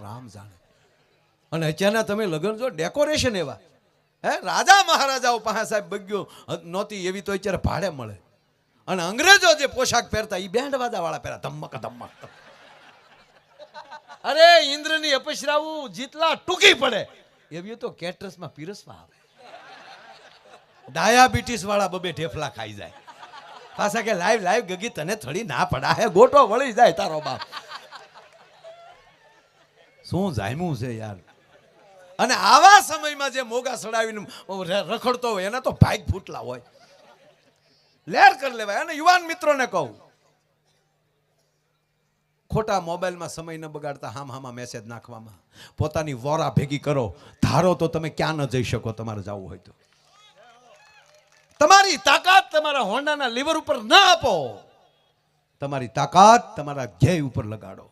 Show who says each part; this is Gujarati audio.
Speaker 1: રામ જાણે. અને અત્યારના તમે લગ્ન જો ડેકોરેશન એવા, હે રાજા મહારાજાઓ પાસે સાહેબ બગ્યો નહોતી એવી તો અત્યારે ભાડે મળે. અને અંગ્રેજો જે પોશાક પહેરતા એ બેન્ડ વાજા વાળા પહેરા, ધમક ધમક. અરે ઇન્દ્રની અપસરાવું જેટલા ટૂંકી પડે એવી તો કેટરસમાં પીરસવા આવે. ડાયાબિટીસ વાળા બબે ઢેફલા ખાઈ જાય. પાછા કે લાઈવ લાઈવ ગગી તને થોડી ના પડા હે, ગોટો વળી જાય તારો બાપ. શું જામ્યું છે યાર. અને આવા સમયમાં જે મોગા સડાવીને રખડતો હોય એના તો ભાગ ફૂટલા હોય. લેર કરી લેવાય. અને યુવાન મિત્રોને કહું, ખોટા મોબાઈલમાં સમય ન બગાડતા હામાં મેસેજ નાખવામાં પોતાની વોરા ભેગી કરો. ધારો તો તમે ક્યાં ન જઈ શકો, તમારે જવું હોય તો. તમારી તાકાત તમારા હોન્ડાના લીવર ઉપર ન આપો, તમારી તાકાત તમારા ધ્યેય ઉપર લગાડો.